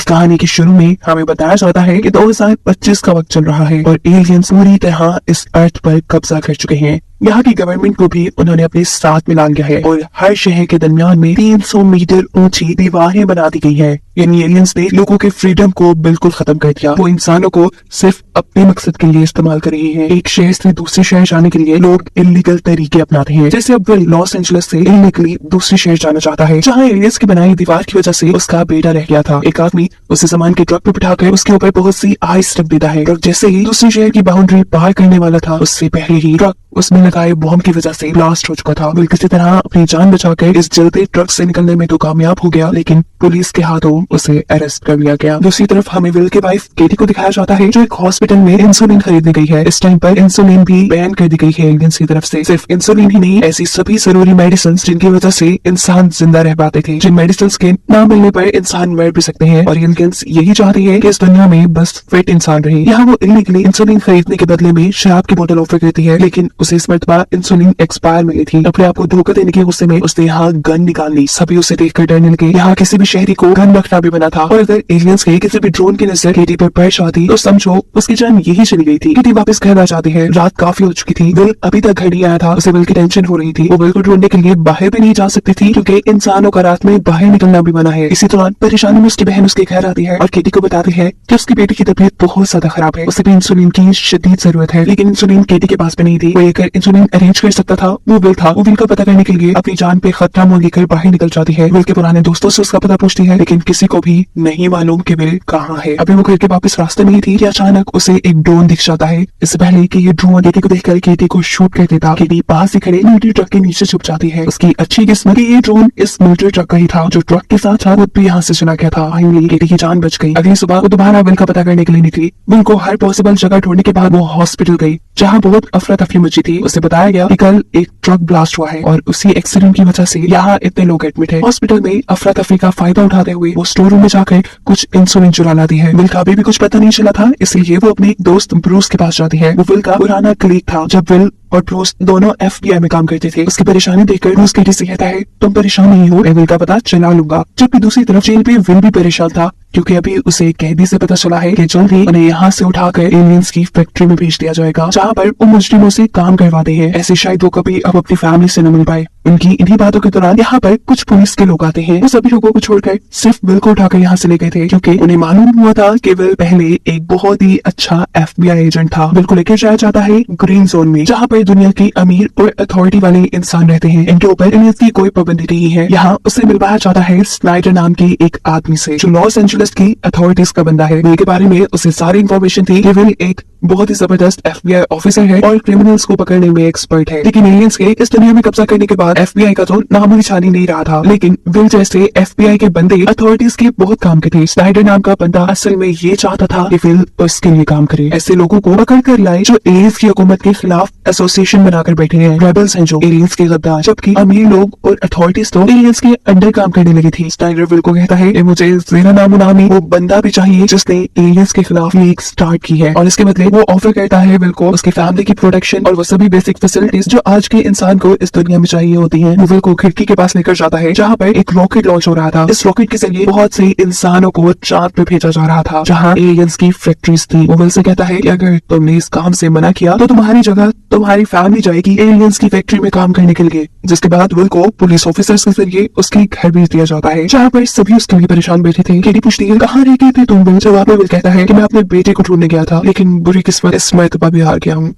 कहानी के शुरू में हमें बताया जाता है कि 2025 का वक्त चल रहा है और एलियंस पूरी तरह इस अर्थ पर कब्जा कर चुके हैं। यहाँ की गवर्नमेंट को भी उन्होंने अपने साथ मिला लिया है और हर शहर के दरमियान में 300 मीटर ऊंची दीवारें बना दी गई है। यानी एलियंस ने लोगों के फ्रीडम को बिल्कुल खत्म कर दिया। वो इंसानों को सिर्फ अपने मकसद के लिए इस्तेमाल कर रही है। एक शहर से दूसरे शहर जाने के लिए लोग इलीगल तरीके अपनाते हैं। जैसे अब वो लॉस एंजलिस से इलीगली दूसरे शहर जाना चाहता है, जहाँ एलियंस की बनाई दीवार की वजह से उसका बेटा रह गया था। एक आदमी उसे सामान के ट्रक पर बिठाकर उसके ऊपर बहुत सी आइस रख देता है। ट्रक जैसे ही दूसरे शहर की बाउंड्री पार करने वाला था, उससे पहले ही ट्रक उसमें लगाए बॉम्ब की वजह से ब्लास्ट हो चुका था। वो किसी तरह अपनी जान बचाकर इस जलते ट्रक से निकलने में तो कामयाब हो गया, लेकिन पुलिस के हाथों उसे अरेस्ट कर लिया गया। दूसरी तरफ हमें विल की वाइफ केटी को दिखाया जाता है, जो एक हॉस्पिटल में इंसुलिन खरीदने गई है। इस टाइम पर इंसुलिन भी बैन कर दी गई है एलियंस की तरफ से। सिर्फ इंसुलिन ही नहीं, ऐसी सभी जरूरी मेडिसिन जिनकी वजह से इंसान जिंदा रह पाते थे, जिन मेडिसिन के न मिलने पर इंसान मर भी सकते हैं। और एलियंस यही चाहती है कि इस दुनिया में बस फिट इंसान रहे। यहाँ वो इलीगली इंसुलिन खरीदने के बदले में शराब की बोतल ऑफर करती है, लेकिन उसे इस मरतबा इंसुलिन एक्सपायर मिली थी। अपने आप को धोखा देने के गुस्से में उसने यहाँ गन निकाल ली। सभी उसे देखकर डरने लगे। यहाँ किसी भी शहरी को गन रखना भी बना था और अगर एलियंस के किसी भी ड्रोन की नजर केटी पर पेश आती तो समझो उसकी जान यही चली गई थी। केटी वापस घर आ जाती है। रात काफी हो चुकी थी। विल अभी तक घर नहीं आया था। उसे विल की टेंशन हो रही थी। वो विल को ढूंढने के लिए बाहर भी नहीं जा सकती थी, क्योंकि इंसानों का रात में बाहर निकलना भी मना है। इसी दौरान परेशानी में उसकी बहन उसके घर आती है और केटी को बताती है कि उसकी बेटी की तबीयत बहुत ज्यादा खराब है। उसे भी इंसुलिन की शदीद जरूरत है, लेकिन इंसुलिन केटी के पास भी नहीं थी। वो एक इंसुलिन अरेंज कर सकता था वो विल था। वो विल का पता करने के लिए अपनी जान पे खतरा मोल लेकर बाहर निकल जाती है। विल के पुराने दोस्तों से उसका पता पूछती है, लेकिन किसी को भी नहीं मालूम कि विल कहाँ है। अभी वो घर के वापस रास्ते में ही थी कि अचानक उसे एक ड्रोन दिख जाता है। इससे पहले कि ये ड्रोन केटी को देखकर केटी को शूट कर देता, केटी पास ही खड़े मिलिट्री ट्रक के नीचे छुप जाती है। उसकी अच्छी किस्मत ये ड्रोन इस मिलिट्री ट्रक का ही था, जो ट्रक के साथ साथ भी यहाँ से चला गया था। फाइनली केटी की जान बच गई। अगली सुबह वो दोबारा विल का पता करने के लिए निकली। विल को हर पॉसिबल जगह ढूंढने के बाद वो हॉस्पिटल गई, जहाँ बहुत अफरा तफरी मची थी। उसे बताया गया कि कल एक ट्रक ब्लास्ट हुआ है और उसी एक्सीडेंट की वजह से यहाँ इतने लोग एडमिट हैं। हॉस्पिटल में अफरा तफरी का फायदा उठाते हुए वो स्टोर रूम में जाकर कुछ इंसुलिन चुरा लाती है। विल का अभी भी कुछ पता नहीं चला था, इसलिए वो अपने दोस्त ब्रूस के पास जाती है। वो विल का पुराना कलीग था। जब विल और ब्रूस दोनों FBI में काम करते थे। उसकी परेशानी देखकर ब्रूस केटी से कहता है, तुम परेशान नहीं हो, मैं विल का पता चला लूंगा। जबकि दूसरी तरफ जेल पे विल भी परेशान था, क्योंकि अभी उसे कैदी से पता चला है कि जल्द ही उन्हें यहाँ से उठाकर एलियंस की फैक्ट्री में भेज दिया जाएगा, जहाँ पर वो मुजरिमों से काम करवाते हैं। ऐसे शायद वो कभी अब अपनी फैमिली से न मिल पाए। उनकी इन्हीं बातों के दौरान यहाँ पर कुछ पुलिस के लोग आते हैं। वो सभी लोगों को छोड़कर सिर्फ विल को उठाकर यहाँ से ले गए थे, क्योंकि उन्हें मालूम हुआ था कि विल पहले एक बहुत ही अच्छा FBI एजेंट था। विल को लेकर जाया जाता है ग्रीन जोन में, जहाँ पर दुनिया की अमीर और अथॉरिटी वाले इंसान रहते हैं। इनके ऊपर एलियंस की कोई पाबंदी नहीं है। यहाँ उसे मिलवाया जाता है स्नाइडर नाम के एक आदमी से, जो लॉस एंजलिस की अथॉरिटीज का बंदा है। विल के बारे में उसे सारी इंफॉर्मेशन थी कि विल एक बहुत ही जबरदस्त FBI ऑफिसर है और क्रिमिनल्स को पकड़ने में एक्सपर्ट है। लेकिन एलियंस के इस दुनिया में कब्जा करने के बाद FBI का तो नामो निशानी नहीं रहा था। लेकिन विल जैसे FBI के बंदे अथॉरिटीज के बहुत काम के थे। स्नाइडर नाम का बंदा असल में ये चाहता था कि विल उसके लिए काम करे। ऐसे लोगों को पकड़ कर लाए जो एलियंस की हुकूमत के खिलाफ एसोसिएशन बनाकर बैठे हैं। रेबल्स हैं जो एलियंस के गद्दार। जबकि अमीर लोग और अथॉरिटीज तो एलियंस के अंडर काम करने लगी थी। स्नाइडर विल को कहता है कि मुझे जेरा नामी वो बंदा भी चाहिए जिसने एलियंस के खिलाफ लीग स्टार्ट की है, और इसके बदले वो ऑफर करता है विल को उसकी फैमिली की प्रोटेक्शन और वो सभी बेसिक फैसिलिटीज जो आज के इंसान को इस दुनिया में चाहिए होती हैं। वो विल को खिड़की के पास लेकर जाता है, जहाँ पर एक रॉकेट लॉन्च हो रहा था। इस रॉकेट के जरिए बहुत से इंसानों को चांद पे भेजा जा रहा था, जहाँ एलियंस की फैक्ट्रीज थी। वो विल से कहता है कि अगर तुमने इस काम से मना किया तो तुम्हारी जगह तुम्हारी फैमिली जाएगी एलियंस की फैक्ट्री में काम करने के लिए। जिसके बाद विल को पुलिस ऑफिसर्स के जरिए उसके घर भेज दिया जाता है, जहाँ पर सभी उसके लिए परेशान बैठे थे। केटी पूछती है, कहाँ रह गए थे तुम विल? जवाब में विल कहता है कि मैं अपने बेटे को ढूंढने गया था, लेकिन बुरी किस्मत इस मरतबा भी हार गया हूँ।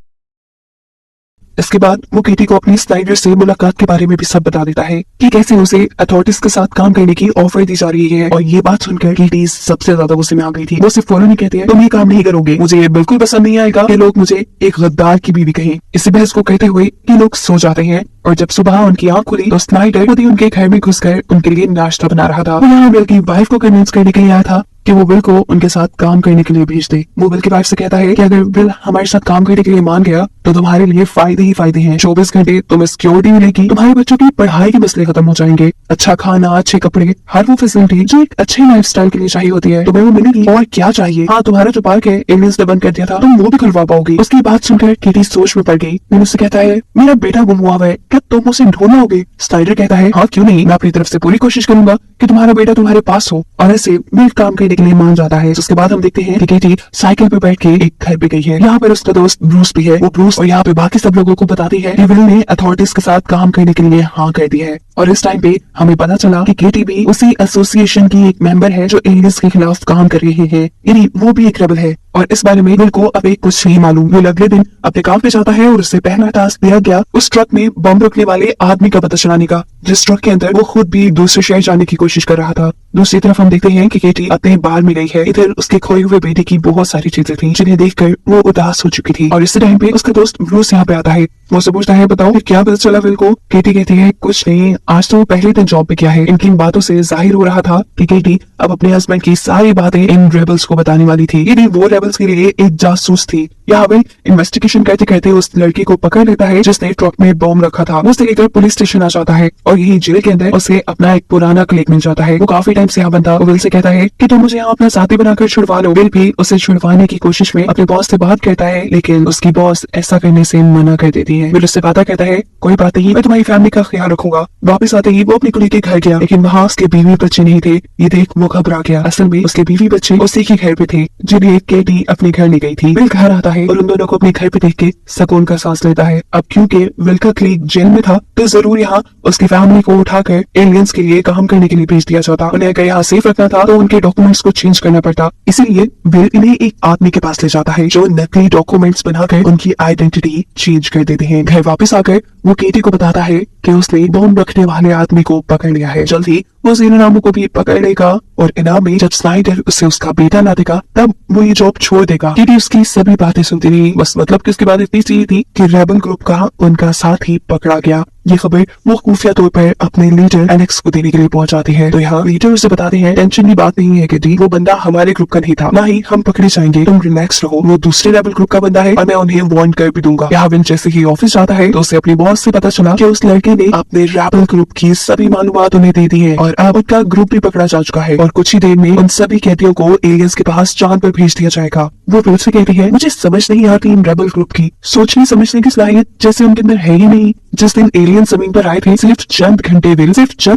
इसके बाद वो केटी को अपनी स्नाइडर से मुलाकात के बारे में भी सब बता देता है कि कैसे उसे अथॉरिटीज के साथ काम करने की ऑफर दी जा रही है। और ये बात सुनकर केटी सबसे ज्यादा गुस्से में आ गई थी। वो सिर्फ फौरन ही कहती है, तुम ये काम नहीं करोगे, मुझे ये बिल्कुल पसंद नहीं आएगा कि लोग मुझे एक गद्दार की बीवी कहें। इसी बहस को कहते हुए कि लोग सो जाते हैं और जब सुबह उनकी आंख खुली तो स्नाइडर खुद ही उनके घर में घुसकर उनके लिए नाश्ता बना रहा था। वो यहाँ विल की वाइफ को कन्विंस करने के लिए आया था कि वो विल को उनके साथ काम करने के लिए भेज दे। वो विल की वाइफ से कहता है कि अगर विल हमारे साथ काम करने के लिए मान गया तो तुम्हारे लिए फायदे ही फायदे हैं। 24 घंटे तुम्हें सिक्योरिटी मिलेगी, तुम्हारे बच्चों की पढ़ाई के मसले खत्म हो जाएंगे, अच्छा खाना, अच्छे कपड़े, हर वो फैसिलिटी जो एक अच्छे लाइफस्टाइल के लिए चाहिए होती है तुम्हें वो मिलेगी। और क्या चाहिए, हाँ तुम्हारा जो पार्क है एलियंस ने बंद कर दिया था, तुम वो भी खुलवा पाओगी। उसकी बात सुनकर केटी सोच में पड़ गई। विल उससे कहता है, मेरा बेटा गुम हुआ है, क्या तुम उसे ढूंढोगे? स्नाइडर कहता है, हाँ क्यों नहीं, मैं अपनी तरफ से पूरी कोशिश करूंगा कि तुम्हारा बेटा तुम्हारे पास हो। और ऐसे विल काम करने लेने के लिए मान जाता है। उसके बाद हम देखते हैं कि केटी साइकिल पे बैठ के एक घर पे गई है। यहाँ पर उसका दोस्त ब्रूस भी है। वो ब्रूस और यहाँ पे बाकी सब लोगों को बताती है कि विल ने अथॉरिटीज के साथ काम करने के लिए हाँ कर दी है। और इस टाइम पे हमें पता चला कि केटी भी उसी एसोसिएशन की एक मेंबर है जो एलियंस के खिलाफ काम कर रहे हैं, यानी वो भी एक रेबल है। और इस बारे में विल को अभी कुछ नहीं मालूम। विल अगले दिन अपने काम पे जाता है और उससे पहला टास्क दिया गया उस ट्रक में बम रखने वाले आदमी का पता चलाने का, जिस ट्रक के अंदर वो खुद भी दूसरे शहर जाने की कोशिश कर रहा था। दूसरी तरफ हम देखते हैं कि केटी अपने बार में गई है। इधर उसके खोए हुए बेटे की बहुत सारी चीजें थी जिन्हें देखकर वो उदास हो चुकी थी। और इसी टाइम पे उसका दोस्त ब्रूस यहाँ पे आता है। वो से पूछता है बताओ फिर क्या पता चला विल को। केटी कहती है कुछ नहीं, आज तो पहले दिन जॉब पे किया है। इनकी बातों से जाहिर हो रहा था कि केटी अब अपने हस्बैंड की सारी बातें इन रेबल्स को बताने वाली थी। ये वो रेबल्स के लिए एक जासूस थी। यहाँ विल इन्वेस्टिगेशन करते करते उस लड़की को पकड़ लेता है जिसने ट्रक में बॉम्ब रखा था। वो उसे लेकर पुलिस स्टेशन आ जाता है और यही जेल के अंदर उसे अपना एक पुराना कलीग मिल जाता है। वो काफी टाइम से यहाँ बंदा विल से कहता है कि तुम मुझे यहाँ अपना साथी बनाकर छुड़वा लो। विल भी उसे छुड़वाने की कोशिश में अपने बॉस से बात करता है, लेकिन उसकी बॉस ऐसा करने से मना कर देती है। विल उससे वादा कहता है कोई बात नहीं, मैं तुम्हारी फैमिली का ख्याल रखूंगा। वापस आते ही वो अपने कुली के घर गया, लेकिन वहाँ उसके बीवी बच्चे नहीं थे। ये देख वो घबरा गया। असल में उसके बीवी बच्चे उसी के घर पे थे जिन्हें केटी अपने घर ले गई थी। विल घर आता है और उन दोनों को अपने घर पे देख के सुकून का सांस लेता है। अब क्योंकि विल का क्लीग जेल में था तो जरूर यहाँ उसकी फैमिली को उठाकर एलियंस के लिए काम करने के लिए भेज दिया जाता। उन्हें अगर यहाँ सेफ रखना था तो उनके डॉक्यूमेंट्स को चेंज करना पड़ता। इसीलिए विल इन्हें एक आदमी के पास ले जाता है जो नकली डॉक्यूमेंट्स बनाकर उनकी आइडेंटिटी चेंज कर देते हैं। घर वापस आकर वो केटी को बताता है कि उसने बॉम्ब रखने वाले आदमी को पकड़ लिया है। जल्द ही वो जीनानामो को भी पकड़ लेगा और इनाम में जब स्नाइडर उसे उसका बेटा ला देगा तब वो ये जॉब छोड़ देगा। केटी उसकी सभी बातें सुनती रही। बस मतलब कि उसके बाद इतनी चाहिए थी कि रेबल ग्रुप का उनका साथ ही पकड़ा गया। ये खबर वो खुफिया तौर पर अपने लीडर एलेक्स को देने के लिए पहुंचाती है। तो यहाँ लीडर उसे बताते हैं टेंशन की बात नहीं है कि वो बंदा हमारे ग्रुप का नहीं था, ना ही हम पकड़े जाएंगे, तुम रिलैक्स रहो। वो दूसरे रेबल ग्रुप का बंदा है और मैं उन्हें वार्न कर भी दूंगा। यहाँ विल जैसे ही ऑफिस जाता है तो उसे अपनी बॉस से पता चला कि उस लड़के ने अपने रेबल ग्रुप की सभी मालूमात उन्हें दे दी है और अब उनका ग्रुप भी पकड़ा जा चुका है और कुछ ही देर में उन सभी कैदियों को एलियंस के पास चांद पर भेज दिया जाएगा। वो विल से कहती है मुझे समझ नहीं आती इन रेबल ग्रुप की सोचने समझने की सलाहियत जैसे उनके अंदर है ही नहीं। जिस दिन एलियन जमीन पर आए थे सिर्फ चंद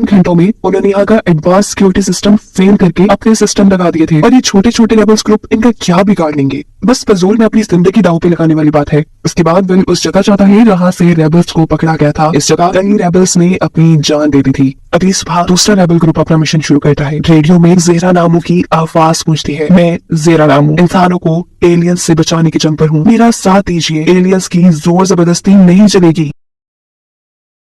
घंटों में उन्होंने यहाँ का एडवांस सिक्योरिटी सिस्टम फेल करके अपने सिस्टम लगा दिए थे और ये छोटे छोटे रेबल्स ग्रुप इनका क्या बिगाड़ लेंगे। बस फजूल में अपनी जिंदगी दांव पे लगाने वाली बात है। उसके बाद विल उस जगह जाता है जहाँ से रेबल्स को पकड़ा गया था। इस जगह कई रेबल्स ने अपनी जान दे दी थी। अगली सुबह दूसरा रेबल ग्रुप अपना मिशन शुरू करता है। रेडियो में जीनानामो की आवाज गूंजती है, मैं जीनानामो इंसानों को एलियंस से बचाने की जंग पर हूँ, मेरा साथ दीजिए, एलियंस की जोर जबरदस्ती नहीं चलेगी।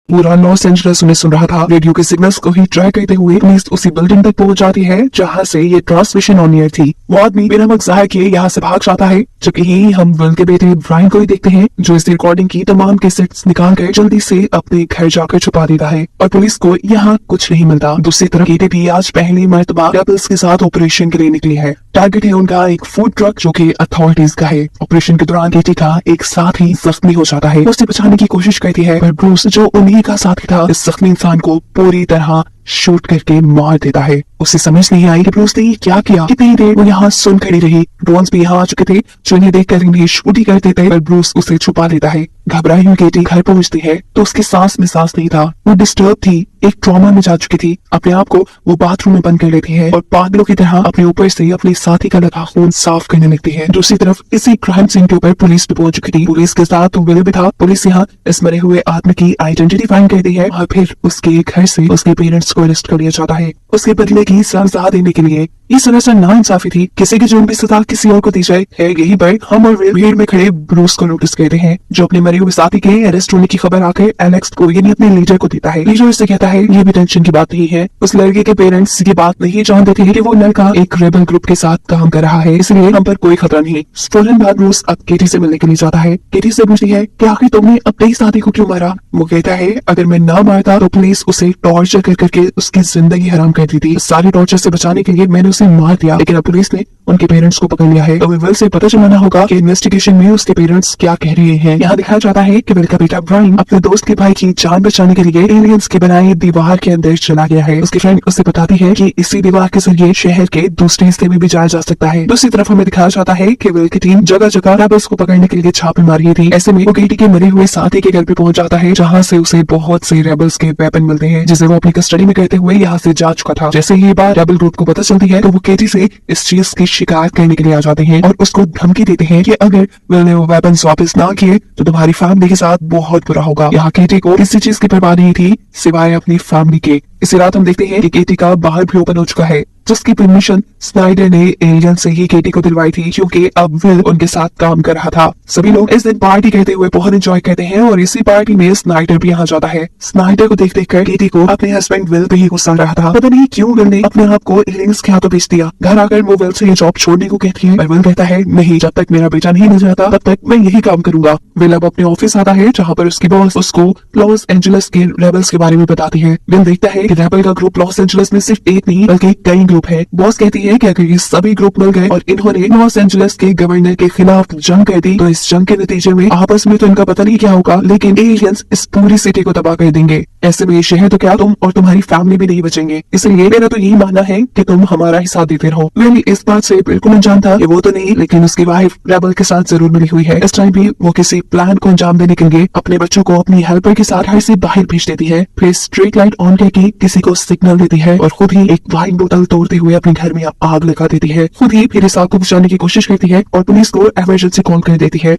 पूरा लॉस एंजलिस उन्हें सुन रहा था। रेडियो के सिग्नल्स को ही ट्राई करते हुए पुलिस उसी बिल्डिंग तक पहुंच जाती है जहां से ये ट्रांसमिशन ऑन एयर थी। वो आदमी बिना वक्त जाहिर किए यहाँ से भाग जाता है। जबकि यही हम विल के बेटे ब्रायन को ही देखते हैं जो इस रिकॉर्डिंग की तमाम कैसेट्स निकाल कर जल्दी से अपने घर जाकर छुपा देता है और पुलिस को यहाँ कुछ नहीं मिलता। दूसरी तरफ केटी भी आज पहली मर्तबा रेबल्स के साथ ऑपरेशन के लिए निकली है। टारगेट है उनका एक फूड ट्रक जो कि अथॉरिटीज का है। ऑपरेशन के दौरान केटी का एक साथी जख्मी हो जाता है। उसे बचाने की कोशिश करती है पर ब्रूस जो उन्हीं का साथी था इस जख्मी इंसान को पूरी तरह शूट करके मार देता है। उसे समझ नहीं आई कि ब्रूस ने क्या किया। कितनी देर वो यहाँ सुन खड़ी रही। ड्रोन्स भी यहाँ आ चुके थे जो इन्हें देखकर इन्हें शूट ही कर देते पर ब्रूस उसे छुपा लेता है। घबराई हुई केटी घर पहुंचती है तो उसके सांस में सांस नहीं था। वो डिस्टर्ब थी, एक ट्रॉमा में जा चुकी थी। अपने आप को वो बाथरूम में बंद कर लेती है और पागलों की तरह अपने ऊपर से अपने साथी का लगा खून साफ करने लगती है। दूसरी तरफ इसी क्राइम सीन के ऊपर पुलिस भी पहुंच चुकी थी। पुलिस के साथ विल भी था। पुलिस यहाँ इस मरे हुए आदमी की आइडेंटिटी फाइंड करती है और फिर उसके घर से उसके पेरेंट्स को अरेस्ट कर लिया जाता है उसके बदले की सजा देने के लिए। ये सरासर नाइंसाफी थी। किसी की जुर्म की सजा किसी और को दी जाए है। यही बात हम और विल भीड़ में खड़े ब्रूस को नोटिस करते हैं जो अपने मरे हुए साथी के अरेस्ट होने की खबर आकर एलेक्स को यानी अपने लीडर को देता है। लीडर इससे कहता है ये भी टेंशन की बात नहीं है। उस लड़के के पेरेंट्स ये बात नहीं जानते थे कि वो लड़का एक रेबल ग्रुप के साथ काम कर रहा है, इसलिए हम पर कोई खतरा नहीं। फौरन बाद ब्रूस अब केटी से मिलने के लिए जाता है। केटी से पूछती है कि आखिर तुमने अपने साथी को क्यों मारा। वो कहता है अगर मैं ना मारता तो पुलिस उसे टॉर्चर कर करके उसकी जिंदगी हराम कर दी थी। सारे टॉर्चर से बचाने के लिए मैंने उसे मार दिया, लेकिन अब पुलिस ने उनके पेरेंट्स को पकड़ लिया है। तो विल से पता चलाना होगा कि इन्वेस्टिगेशन में उसके पेरेंट्स क्या कह रहे हैं। यहाँ दिखाया जाता है कि विल का बेटा ब्रायन अपने दोस्त के भाई की जान बचाने के लिए एलियंस के बनाए दीवार के अंदर चला गया है। उसकी फ्रेंड उसे बताती है कि इसी दीवार के जरिए शहर के दूसरे हिस्से में भी जाया जा सकता है। दूसरी तरफ हमें दिखाया जाता है कि विल की टीम जगह जगह रेबल्स को पकड़ने के लिए छापे मारी थी। ऐसे में वो केटी के मरे हुए साथी के घर पे पहुंच जाता है जहाँ से उसे बहुत से रेबल्स के वेपन मिलते हैं जिसे वो अपनी कस्टडी में करते हुए यहाँ से जा चुका था। जैसे ही बात रेबल ग्रुप को पता चलती है तो वो केटी से इस चीज की शिकायत करने के लिए आ जाते हैं और उसको धमकी देते हैं कि अगर विल ने वो वेपन्स वापस ना किए तो तुम्हारी फैमिली के साथ बहुत बुरा होगा। यहाँ केटी को किसी चीज की परवाह नहीं थी सिवाय अपनी फैमिली के। इसी रात हम देखते हैं कि केटी का बाहर भी ओपन हो चुका है, जिसकी परमिशन स्नाइडर ने एलियन से ही केटी को दिलवाई थी, क्योंकि अब विल उनके साथ काम कर रहा था। सभी लोग इस दिन पार्टी करते हुए बहुत एंजॉय करते हैं और इसी पार्टी में स्नाइडर भी यहाँ जाता है। स्नाइडर को देख कर केटी को अपने हस्बैंड विल पे ही गुस्सा रहा था। पता नहीं क्यों विल ने अपने आप को एलियंस के हाथों बेच दिया। घर आकर वो विल से ये जॉब छोड़ने को कहती है, पर विल कहता है नहीं, जब तक मेरा बेटा नहीं मिल जाता तब तक मैं यही काम करूंगा। विल अब अपने ऑफिस आता है, जहाँ पर उसकी बॉस उसको लॉस एंजलिस के रेबल्स के बारे में बताती है। विल देखता है कि रेबल का ग्रुप लॉस एंजलिस में सिर्फ एक नहीं बल्कि कई ग्रुप है। बॉस कहती है कि अगर ये सभी ग्रुप मिल गए और इन्होंने लॉस एंजलिस के गवर्नर के खिलाफ जंग कर दी तो इस जंग के नतीजे में आपस में तो इनका पता नहीं क्या होगा, लेकिन एलियंस इस पूरी सिटी को तबाह कर देंगे। ऐसे में ये शहर तो क्या, तुम और तुम्हारी फैमिली भी नहीं बचेंगे। इसलिए मेरा तो यही मानना है कि तुम हमारा ही साथ देते रहो। विल इस बात से बिल्कुल अनजान था कि वो तो नहीं, लेकिन उसकी वाइफ रेबल के साथ जरूर मिली हुई है। इस टाइम भी वो किसी प्लान को अंजाम देने के लिए अपने बच्चों को अपनी हेल्पर के साथ घर से बाहर भेज देती है, फिर स्ट्रीट लाइट ऑन करके किसी को सिग्नल देती है और खुद ही एक वाइन बोतल तोड़ते हुए अपने घर में आग लगा देती है। खुद ही फिर इस आग को बुझाने की कोशिश करती है और पुलिस को इमरजेंसी कॉल कर देती है।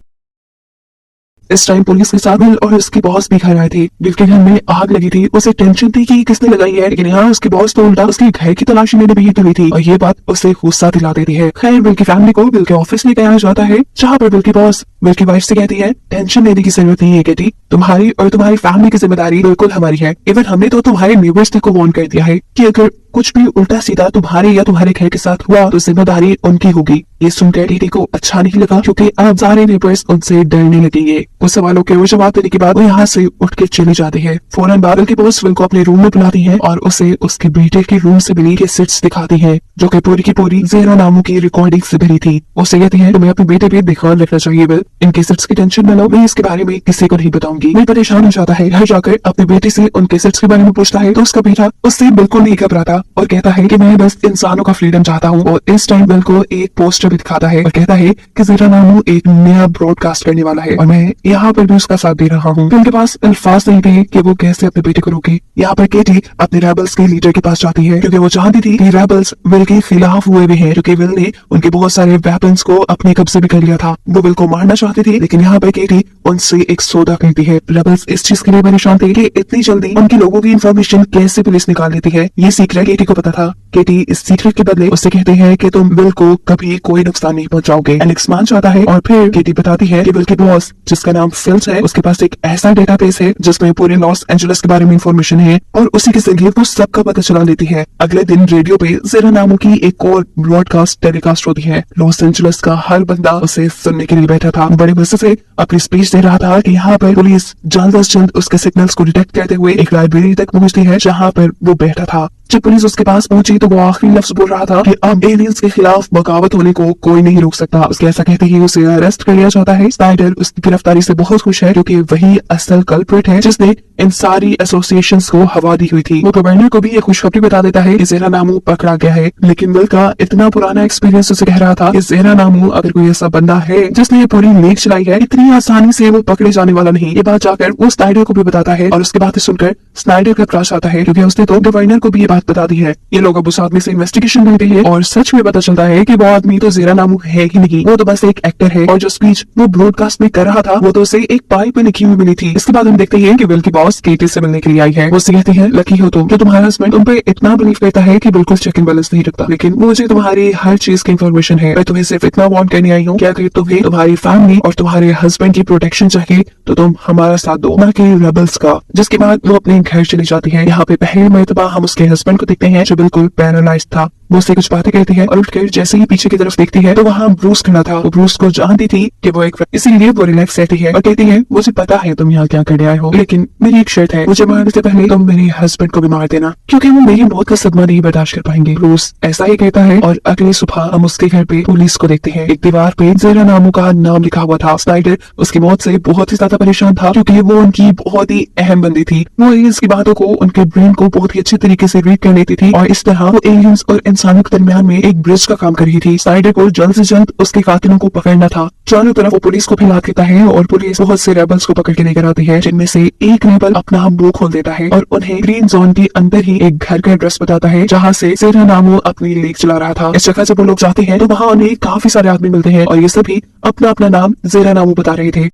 इस टाइम पुलिस के साथ विल और उसकी बॉस भी घर आए थे। विल के घर में आग लगी थी, उसे टेंशन थी कि किसने लगाई है, लेकिन यहाँ उसकी बॉस तो उल्टा उसके घर की तलाशी लेने भी हुई थी और ये बात उसे गुस्सा दिला देती है। खैर विल की फैमिली को विल के ऑफिस लेकर आया जाता है, जहाँ पर विल की बॉस विल की वाइफ से कहती है टेंशन लेने की जरूरत नहीं है केटी, तुम्हारी और तुम्हारी फैमिली की जिम्मेदारी बिल्कुल हमारी है। इवन हमने तो तुम्हारे नेबर्स तक को वार्न कर दिया है कि अगर कुछ भी उल्टा सीधा तुम्हारे या तुम्हारे घर के साथ हुआ तो जिम्मेदारी उनकी होगी। ये सुनकर केटी को अच्छा नहीं लगा, क्योंकि अब सारे नेबर्स उनसे डरने लगेंगे। कुछ सवालों के वो जवाब देने के बाद वो यहाँ से उठ के चले जाते हैं। फौरन बादल की बॉस विल को अपने रूम में बुलाती है और उसे उसके बेटे के रूम से मिली कैसेट्स दिखाती है, जो कि पूरी की पूरी ज़ेरा नामों की रिकॉर्डिंग से भरी थी। उसे कहती है तुम्हें अपने बेटे पे ध्यान रखना चाहिए विल, इन कैसेट्स की टेंशन न लो, मैं इसके बारे में किसी को नहीं बताऊंगी। मैं परेशान हो जाता है, घर जाकर अपने बेटे से उन कैसेट्स के बारे में पूछता है तो उसका बेटा उससे बिल्कुल नहीं घबराता और कहता है कि मैं बस इंसानों का फ्रीडम चाहता हूँ। और इस टाइम विल को एक पोस्टर भी दिखाता है और कहता है कि ज़ेरा नामू एक नया ब्रॉडकास्ट करने वाला है और मैं यहाँ पर भी उसका साथ दे रहा हूँ। उनके पास अल्फाज नहीं थे कि वो कैसे अपने बेटे को रोके। यहाँ पर केटी अपने रेबल्स के लीडर के पास जाती है, क्योंकि वो चाहती थी कि रेबल्स विल के खिलाफ हुए भी हैं, क्योंकि विल ने उनके बहुत सारे वेपन्स को अपने कब्जे में कर लिया था। वो विल को मारना चाहती थी, लेकिन यहाँ पर केटी उनसे एक सौदा करती है। रेबल्स इस चीज के लिए परेशान थे कि इतनी जल्दी उनके लोगों की इंफॉर्मेशन कैसे पुलिस निकाल लेती है। ये सीक्रेट केटी को पता था। केटी इस सीक्रेट के बदले उससे कहते हैं कि तुम विल को कभी कोई नुकसान नहीं पहुंचाओगे। एलेक्स मान जाता है और फिर केटी बताती है कि विल के बॉस जिसका नाम फिल्स है, उसके पास एक ऐसा डेटाबेस है जिसमें पूरे लॉस एंजलिस के बारे में इंफॉर्मेशन है और उसी के जरिए वो सबका पता चला लेती है। अगले दिन रेडियो पे ज़ेरा नामों की एक और ब्रॉडकास्ट टेलीकास्ट होती है। लॉस एंजलिस का हर बंदा उसे सुनने के लिए बैठा था, बड़े मजे से अपनी स्पीच दे रहा था कि यहाँ पर पुलिस जल्द से जल्द उसके सिग्नल्स को डिटेक्ट करते हुए एक लाइब्रेरी तक पहुंचती है जहाँ पर वो बैठा था। जब पुलिस उसके पास पहुंची तो वो आखिरी लफ्ज बोल रहा था कि अब एलियंस के खिलाफ बगावत होने को कोई नहीं रोक सकता। उसके ऐसा कहते ही उसे अरेस्ट कर लिया जाता है। स्नाइडर उसकी गिरफ्तारी से बहुत खुश है, क्योंकि वही असल कल्प्रिट है जिसने इन सारी एसोसिएशंस को हवा दी हुई थी। वो गवर्नर को भी ये खुशखबरी बता देता है कि ज़ेरा नामू पकड़ा गया है, लेकिन विल का इतना पुराना एक्सपीरियंस उसे कह रहा था कि ज़ेरा नामू अगर कोई ऐसा बंदा है जिसने ये पूरी लीग चलाई है, इतनी आसानी से वो पकड़े जाने वाला नहीं। ये बात जाकर वो स्नाइडर को भी बताता है और उसके बात सुनकर स्नाइडर का क्रश आता है, क्योंकि उसने तो गवर्नर को भी ये बात बता दी है। ये लोग अब उस आदमी से इन्वेस्टिगेशन करते हैं और सच में पता चलता है कि वो आदमी तो ज़ेरा नामू है ही नहीं, वो तो बस एक एक्टर है और जो स्पीच वो ब्रॉडकास्ट में कर रहा था वो तो उसे एक पाइप में लिखी हुई मिली थी। इसके बाद हम देखते हैं कि विल की बॉस केटी से मिलने के लिए आई है। वो उससे कहती है लकी हो तुम, तुम्हारा हस्बैंड तुम पे इतना बिलीव करता है कि बिल्कुल चेक इन बैलेंस नहीं रखता, लेकिन मुझे तुम्हारी हर चीज की इन्फॉर्मेशन है। मैं तुम्हें सिर्फ इतना वार्न करने आई हूँ कि अगर तुम्हें तुम्हारी फैमिली और तुम्हारे हस्बैंड की प्रोटेक्शन चाहिए तो तुम हमारा साथ दो, ना कि रेबल्स का। जिसके बाद वो अपने घर चली जाती है। यहाँ पे पहली मर्तबा हम उसके हस्बैंड को देखते हैं जो बिल्कुल पैरालाइज्ड था। वो उससे कुछ बातें कहती है और उठकर जैसे ही पीछे की तरफ देखती है तो वहाँ ब्रूस खड़ा था। वो ब्रूस को जानती थी कि वो एक, इसीलिए वो रिलैक्स रहती है और कहती है मुझे पता है तुम यहाँ क्या करने आए हो, लेकिन मेरी एक शर्त है, मुझे मारने से पहले तुम मेरे हस्बैंड को भी मार देना, क्योंकि वो मेरी मौत का सदमा नहीं बर्दाश्त कर पाएंगे। ब्रूस ऐसा ही कहता है और अगली सुबह हम उसके घर पे पुलिस को देखते हैं। एक दीवार पे ज़ेरा नामू का नाम लिखा हुआ था। स्नाइडर उसकी मौत से बहुत ही ज्यादा परेशान था, क्योंकि वो उनकी बहुत ही अहम बंदी थी। वो एलियंस की बातों को, उनके ब्रेन को बहुत ही अच्छे तरीके से रीड कर लेती थी और इस तरह वो एलियंस और इंसानों के दरमियान में एक ब्रिज का काम कर रही थी। स्नाइडर को जल्द से जल्द उसके कातिलों को पकड़ना था। चारों तरफ वो पुलिस को फैला देता है और पुलिस बहुत से रेबल्स को पकड़ के लेकर आती है, जिनमें से एक रेबल अपना मुंह खोल देता है और उन्हें ग्रीन जोन के अंदर ही एक घर का एड्रेस बताता है, जहाँ से सेरानामो अपनी लेक चला रहा था। इस जगह जब वो लोग जाते हैं तो वहाँ उन्हें काफी सारे आदमी मिलते हैं और ये सभी अपना अपना नाम सेरानामो बता रहे थे।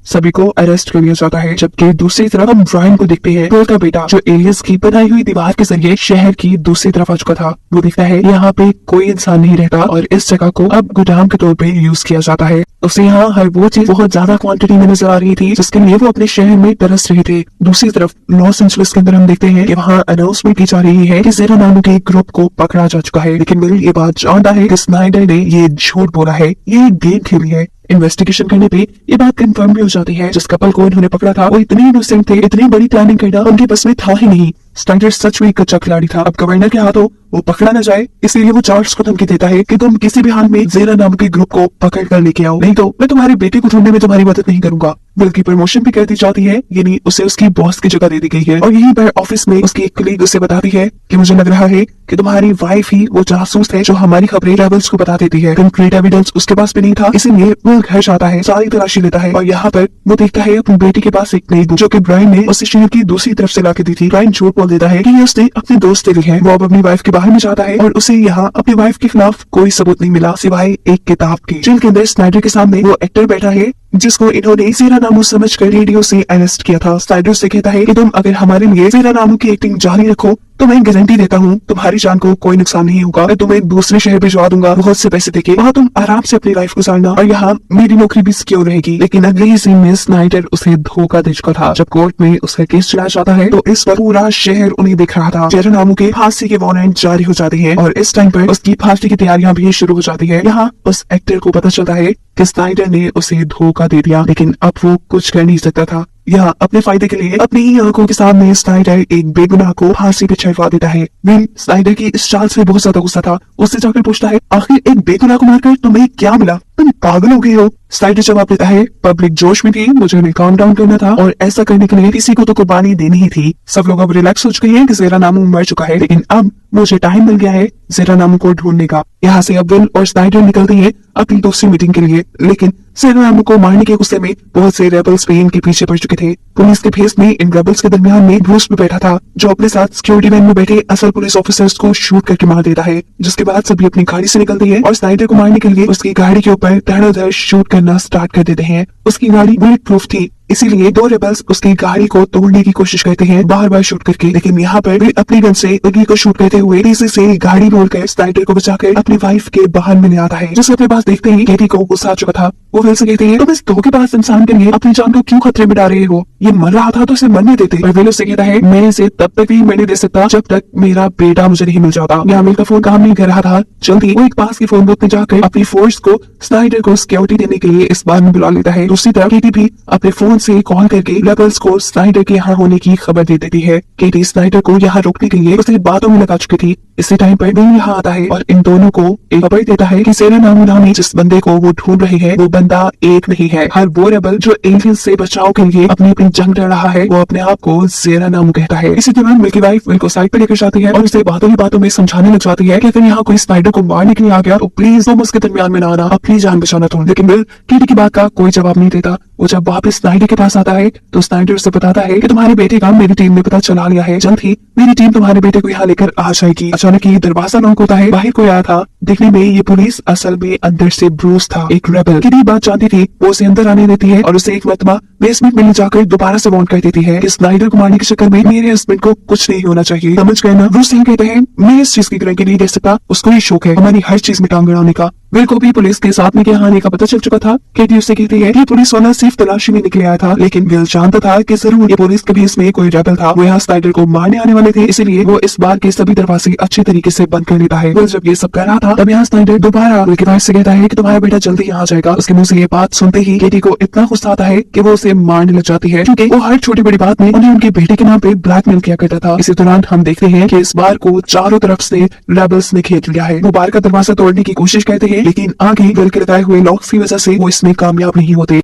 सभी को अरेस्ट कर लिया जाता है, जबकि दूसरी तरफ हम ब्रायन को देखते हैं। पेल का बेटा जो एलियंस की बनाई हुई दीवार के जरिए शहर की दूसरी तरफ आ चुका था, वो देखता है यहाँ पे कोई इंसान नहीं रहता और इस जगह को अब गोदाम के तौर पे यूज किया जाता है। उसे यहाँ हर वो चीज बहुत ज्यादा क्वांटिटी में नजर आ रही थी जिसके लिए वो अपने शहर में तरस रहे थे। दूसरी तरफ लॉस एंजलिस के अंदर हम देखते हैं कि वहाँ अनाउंसमेंट की जा रही है कि सेरानामो के ग्रुप को पकड़ा जा चुका है, लेकिन विल ये बात जानता है कि स्नाइडर ने ये झूठ बोला है, ये गेम खेली है। इन्वेस्टिगेशन करने पे ये बात कंफर्म भी हो जाती है, जिस कपल को उन्होंने पकड़ा था वो इतने इनोसेंट थे, इतनी बड़ी प्लानिंग करना उनके बस में था ही नहीं। स्नाइडर सच में एक कच्चा खिलाड़ी था। अब गवर्नर के हाथों वो पकड़ा न जाए, इसलिए वो चार्ल्स को धमकी देता है कि तुम किसी भी हाल में सेरानामो के ग्रुप को पकड़ कर लेके आओ, नहीं तो मैं तुम्हारे बेटे को ढूंढने में तुम्हारी मदद नहीं करूंगा। विल की प्रमोशन भी कर दी जाती है, यानी उसे उसकी बॉस की जगह दे दी गई है और यहीं पर ऑफिस में उसकी एक कलीग उसे बताती है कि मुझे लग रहा है कि तुम्हारी वाइफ ही वो जासूस है जो हमारी खबरें रेबल्स को बता देती है। कंक्रीट एविडेंस उसके पास भी नहीं था, इसीलिए विल घर जाता है, सारी तलाशी लेता है और यहाँ पर वो देखता है अपनी बेटी के पास एक नई बुक जो कि ब्रायन ने उसे शहर की दूसरी तरफ से लाके दी थी। ब्रायन झूठ बोल देता है कि ये उसने अपने दोस्त से ली है। वो अब अपनी वाइफ के बाहर में जाता है और उसे यहाँ अपनी वाइफ के खिलाफ कोई सबूत नहीं मिला सिवाय एक किताब की, जिनके अंदर स्नाइडर के सामने वो एक्टर बैठा है जिसको इन्होंने सेरानामो समझकर रेडियो से अरेस्ट किया था। स्नाइडर से कहता है कि तुम अगर हमारे लिए सेरानामो की एक्टिंग जारी रखो तो मैं गारंटी देता हूँ तुम्हारी जान को कोई नुकसान नहीं होगा। मैं तुम्हें दूसरे शहर भिजवा दूंगा बहुत से पैसे देके, वहाँ तुम आराम से अपनी लाइफ गुजारना और यहाँ मेरी नौकरी भी सिक्योर रहेगी। लेकिन अगले ही सीन में स्नाइडर उसे धोखा दे चुका था। जब कोर्ट में उसका केस चलाया जाता है तो इस पर पूरा शहर उन्हें देख रहा था। सेरानामो के फांसी के वारंट जारी हो जाते हैं और इस टाइम पर उसकी फांसी की तैयारियां भी शुरू हो जाती है। यहाँ उस एक्टर को पता चलता है कि स्नाइडर ने उसे धोखा दे दिया, लेकिन अब वो कुछ कर नहीं सकता था। यहाँ अपने फायदे के लिए अपनी ही आंखों के सामने स्नाइडर एक बेगुनाह को फांसी पे चढ़वा देता है। विल स्नाइडर की इस चाल से बहुत ज्यादा गुस्सा था। उससे जाकर पूछता है आखिर एक बेगुनाह को मारकर तुम्हें क्या मिला, तुम पागल हो गए हो। स्नाइडर जवाब देता है पब्लिक जोश में थी, मुझे उन्हें काम डाउन करना था और ऐसा करने के लिए किसी को तो कुर्बानी देनी ही थी। सब लोग अब रिलैक्स हो चुके हैं कि सेरानामो मर चुका है, लेकिन अब मुझे टाइम मिल गया है सेरानामो को ढूंढने का। यहाँ से अब विल और स्नाइडर निकलते हैं अपनी दूसरी मीटिंग के लिए, लेकिन सेरानामो को मारने के गुस्से में बहुत से रेबल्स भी इनके पीछे पड़ चुके थे। पुलिस के फेस में इन रेबल्स के दरमियान में ब्रूस भी बैठा था, जो अपने साथ सिक्योरिटी वैन में बैठे असल पुलिस ऑफिसर्स को शूट करके मार देता है। जिसके बाद सभी अपनी गाड़ी से निकलते हैं और स्नाइडर को मारने के लिए उसकी गाड़ी के ऊपर धड़ाधड़ शूट करना स्टार्ट कर देते हैं। उसकी गाड़ी बुलेट प्रूफ थी, इसीलिए दो रेबल्स उसकी गाड़ी को तोड़ने की कोशिश करते हैं बार बार शूट करके, लेकिन यहाँ पर भी अपनी गन से उन्हीं को शूट करते हुए तेजी से गाड़ी मोड़कर स्नाइडर को बचाकर अपनी वाइफ के बाहर मिलने आता है, जिसके अपने पास देखते ही केटी को गुस्सा आ चुका था। वो विल से कहते हैं तुम इस धोखेबाज इंसान के लिए अपनी जान को क्यों खतरे में डाल रहे हो, ये मर रहा था तो इसे मरने देते। पर विल उससे कहता है मैं इसे तब तक भी मरने दे सकता जब तक मेरा बेटा मुझे नहीं मिल जाता। यहाँ विल का फोन काम नहीं कर रहा था, जल्दी वो एक पास के फोन बूथ में जाकर अपनी फोर्स को स्नाइडर को सिक्योरिटी देने के लिए इस बार में बुला लेता है। दूसरी तरफ केटी भी अपने फोन से कॉल करके रेबल्स को स्नाइडर के यहाँ होने की खबर दे देती है। केटी स्नाइडर को यहाँ रोकने के लिए उसे बातों में लगा चुकी थी। इसी टाइम पर विल यहाँ आता है और इन दोनों को एक खबर देता है कि सेरानामो नामी जिस बंदे को वो ढूंढ रहे हैं वो बंदा एक नहीं है। हर वो रेबल जो एलियन से बचाव के लिए अपनी अपनी जंग लड़ रहा है वो अपने आप को सेरानामो कहता है। इसी दौरान विल की वाइफ विल को साइड पर लेकर जाती है और उसे बातों ही बातों में समझाने लग जाती है कि अगर यहाँ कोई स्नाइडर को मारने के लिए आ गया तो प्लीज तुम उसके दरमियान में ना आना, अपनी जान बचाना तुम। लेकिन विल केटी की बात का कोई जवाब नहीं देता। वो जब वापस स्नाइडर के पास आता है तो स्नाइडर उसे बताता है कि तुम्हारे बेटे का मेरी टीम ने पता चला लिया है, जल्द ही मेरी टीम तुम्हारे बेटे को यहाँ लेकर आ जाएगी। अचानक ही दरवाजा नॉक होता है, बाहर कोई आया था। देखने में ये पुलिस असल में अंदर से ब्रूस था, एक रेबल। किटी बात जानती थी, वो उसे अंदर आने देती है और उसे एक मरतबा बेसमेंट में ले जाकर दोबारा से वार्न कर देती है कि स्नाइडर को मारने के चक्कर में मेरे हस्बैंड को कुछ नहीं होना चाहिए, समझ गए ना। ब्रूस सिंह कहते हैं मैं इस चीज की गारंटी नहीं दे सकता, उसको ही शौक है हमारी हर चीज में टांग अड़ाने का। विल को भी पुलिस के साथ में क्या आने का पता चल चुका था। केटी उससे कहती है कि पुलिस वाला सिर्फ तलाशी में निकले आया था, लेकिन विल जानता था कि जरूर ये पुलिस के भेस में कोई रेबल था, वो यहाँ स्नाइडर को मारने आने वाले थे, इसलिए वो इस बार के सभी दरवाजे अच्छे तरीके से बंद कर लेता है। विल जब ये सब कर रहा था तब यहाँ स्नाइडर दोबारा विल की वाइफ से कहता है कि तुम्हारा बेटा जल्दी यहाँ आ जाएगा। उसके मुंह से ये बात सुनते ही केटी को इतना गुस्सा आता है कि वो उसे मारने लग जाती है, क्योंकि वो हर छोटी बड़ी बात में उन्हें उनके बेटे के नाम पे ब्लैकमेल किया करता था। इसी दौरान हम देखते हैं कि इस बार को चारों तरफ से रेबल्स ने घेर लिया है। वो बार का दरवाजा तोड़ने की कोशिश करते हैं, लेकिन आगे विल के लगाए हुए लॉक्स की वजह से वो इसमें कामयाब नहीं होते।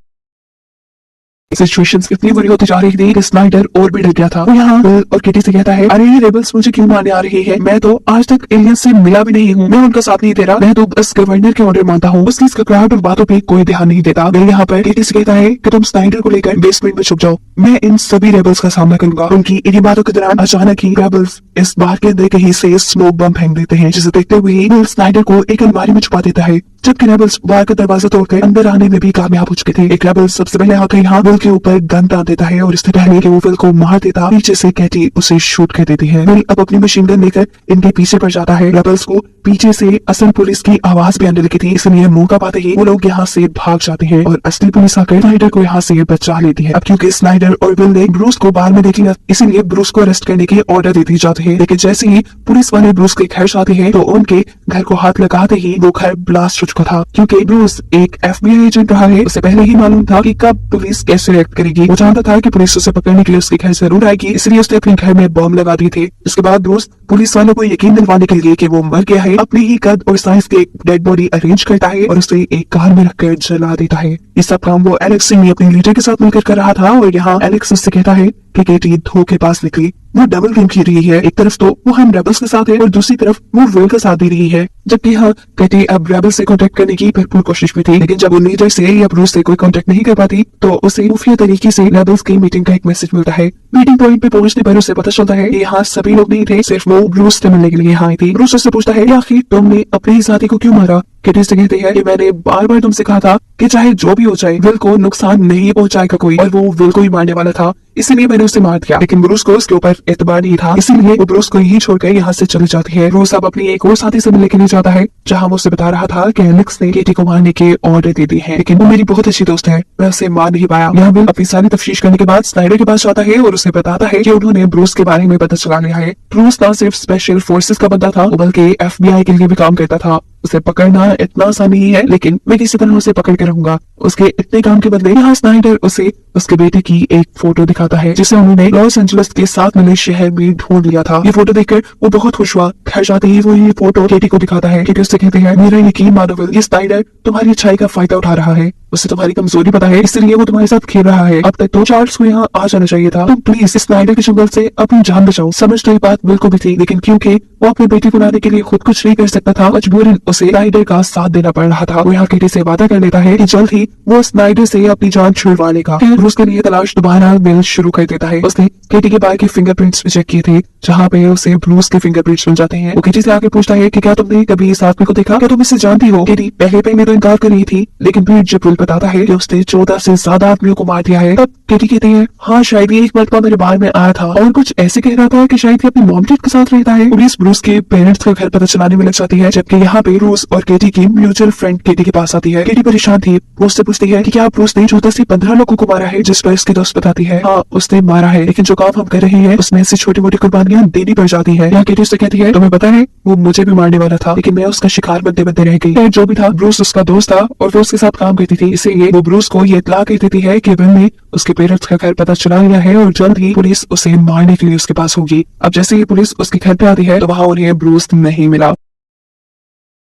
सिचुएशन इतनी बुरी होती जा रही थी कि स्नाइडर और भी डर गया था। तो यहाँ विल और किटी से कहता है, अरे ये रेबल्स मुझे क्यों मारने आ रही है, मैं तो आज तक एलियंस से मिला भी नहीं हूँ, मैं उनका साथ नहीं दे रहा, मैं तो बस गवर्नर के ऑर्डर मानता हूँ। उसकी घबराहट और बातों पे कोई ध्यान नहीं देता। विल यहाँ पर किटी से कहता है कि तुम स्नाइडर को लेकर बेसमेंट में छुप जाओ, मैं इन सभी रेबल्स का सामना करूंगा। उनकी इन्हीं बातों के दौरान अचानक ही रेबल्स इस बार के अंदर कहीं से स्मोक बम फेंक देते हैं, जिसे देखते हुए विल स्नाइडर को एक अलमारी में छुपा देता है, जबकि रेबल्स बाहर का दरवाजा तोड़कर अंदर आने में भी कामयाब हो चुके थे। एक रेबल सबसे पहले आकर यहाँ विल के ऊपर गन दाग देता है और इससे पहले कि वो विल को मार देता, पीछे से कैटी उसे शूट कर देती है। विल अब अपनी मशीन गन लेकर इनके पीछे पड़ जाता है। रेबल्स को पीछे से असल पुलिस की आवाज भी आने लगी थी, इसलिए मौका पाते ही वो लोग यहाँ से भाग जाते हैं और असली पुलिस आकर स्नाइडर को यहाँ से बचा लेती है। अब क्योंकि स्नाइडर और विल ने ब्रूस को बाहर में देख लिया, इसीलिए ब्रूस को अरेस्ट करने के ऑर्डर दे दिए जाते हैं। लेकिन जैसे ही पुलिस वाले ब्रूस के घर जाते हैं तो उनके घर को हाथ लगाते ही वो घर ब्लास्ट हो चुका था। क्योंकि ब्रूस एक FBI एजेंट रहा है, उसे पहले ही मालूम था कि कब पुलिस कैसे रिएक्ट करेगी। वो जानता था कि पुलिस उसे पकड़ने के लिए उसके घर जरूर आएगी, इसलिए उसने अपने घर में बम लगा दिए थे। इसके बाद ब्रूस पुलिस वालों को यकीन दिलवाने के लिए कि वो मर गया है, अपनी ही कद और साइज की एक डेड बॉडी अरेंज करता है और उसे एक कार में रखकर जला देता है। ये सब काम वो एलेक्स सिंह अपने लीडर के साथ मिलकर कर रहा था और यहाँ एलेक्स उससे कहता है कि केटी धोखे पास निकली, वो डबल गेम खेल रही है। एक तरफ तो वो हम रेबल्स के साथ है और दूसरी तरफ वो विल का साथ दे रही है। जबकि हाँ, केटी अब रेबल्स से कांटेक्ट करने की भरपूर कोशिश में थी, लेकिन जब वो लीडर से या ब्रूस से कोई कांटेक्ट नहीं कर पाती तो उसे खुफिया तरीके से रेबल्स की मीटिंग का एक मैसेज मिलता है। मीटिंग पॉइंट पे पहुंचने पर उसे पता चलता है कि यहाँ सभी लोग नहीं थे, सिर्फ वो ब्रूस से मिलने के लिए यहाँ आई थी। ब्रूस उससे पूछता है, आखिर तुमने अपने ही साथी को क्यों मारा? केटी से कहती है कि मैंने बार बार तुमसे कहा था कि चाहे जो भी हो जाए विल को नुकसान नहीं पहुंचाएगा कोई, और वो विल को ही मारने वाला था, इसीलिए मैंने उसे मार दिया। लेकिन ब्रूस को उसके ऊपर एतबार नहीं था, इसीलिए वो ब्रूस को यही छोड़कर यहाँ से चली जाती है। ब्रूस अब अपनी एक और साथी से मिलने के लिए जाता है, जहाँ वो उसे बता रहा था कि एलेक्स ने केटी को मारने के ऑर्डर दे दिए हैं, लेकिन वो मेरी बहुत अच्छी दोस्त है, मैं उसे मार नहीं पाया। यहाँ विल अपनी सारी तफ्तीश करने के बाद स्नाइडर के पास जाता है और उसे बताता है कि उन्होंने ब्रूस के बारे में पता चला लिया है। ब्रूस ना सिर्फ स्पेशल फोर्सेस का बंदा था, बल्कि FBI के लिए भी काम करता था। उसे पकड़ना इतना आसान नहीं है, लेकिन मैं किसी तरह उसे पकड़ के रहूंगा। उसके इतने काम के बदले यहाँ स्नाइडर उसे उसके बेटे की एक फोटो दिखाता है, जिसे उन्होंने लॉस एंजलिस के साथ मिले शहर में ढूंढ लिया था। ये फोटो देखकर वो बहुत खुश हुआ। घर जाते ही वो ये फोटो केटी को दिखाता है। केटी उससे कहते हैं, मेरा यकीन मानो विल, ये स्नाइडर तुम्हारी अच्छाई का फायदा उठा रहा है, उसे तुम्हारी कमजोरी पता है, इसलिए वो तुम्हारे साथ खेल रहा है। अब तक तो चार्ल्स को यहाँ आ जाना चाहिए था। तुम प्लीज स्नाइडर के चंगुल से अपनी जान बचाओ। समझ तो ये बात बिल्कुल भी थी, लेकिन क्योंकि वो अपने बेटे को लाने के लिए खुद कुछ नहीं कर सकता था, मजबूरन उसे स्नाइडर का साथ देना पड़ रहा था। वो यहाँ केटी से वादा कर लेता है कि जल्द ही वो स्नाइडर से अपनी जान छुड़वा लेगा। फिर उसके लिए तलाश दोबारा विल शुरू कर देता है। उसने केटी के बाल के फिंगरप्रिंट्स भी चेक किए थे, जहाँ पे उसे ब्रूस के फिंगरप्रिंट्स मिल जाते हैं। वो केटी से आके पूछता है कि क्या तुमने कभी इस आदमी को देखा, क्या तुम इसे जानती हो? केटी पहले तो इनकार कर रही थी, लेकिन फिर जब विल बताता है कि उसने 14 से ज्यादा आदमियों को मार दिया है, तब केटी कहते हैं, हाँ शायद ये एक मरतबा मेरे बार में आया था और कुछ ऐसे कह रहा था कि शायद ये अपनी मॉम के साथ रहता है। पुलिस ब्रूस के पेरेंट्स का घर पता चलाने में लग जाती है, जबकि यहाँ पे ब्रूस और केटी की म्यूचुअल फ्रेंड केटी के पास आती है। केटी परेशान थी, वो उससे पूछती है कि क्या ब्रूस ने 14 से 15 लोगों को मारा है, जिस पर इसकी दोस्त बताती है, हाँ उसने मारा है, लेकिन जो काम हम कर रहे हैं उसमें से छोटी मोटी कुर्बानियां देनी पड़ जाती है। यहाँ केटी उससे कहती है, तुम्हें पता है वो मुझे भी मारने वाला था, लेकिन मैं उसका शिकार बनते बनते रह गई। जो भी था, ब्रूस उसका दोस्त था और वो उसके साथ काम करती थी, इसीलिए वो ब्रूस को ये इत्तला कर देती है कि विल ने उसके पेरेंट्स का घर पता चला लिया है और जल्द ही पुलिस उसे मारने के लिए उसके पास होगी। अब जैसे ही पुलिस उसके घर पे आती है तो वहाँ उन्हें ब्रूस नहीं मिला।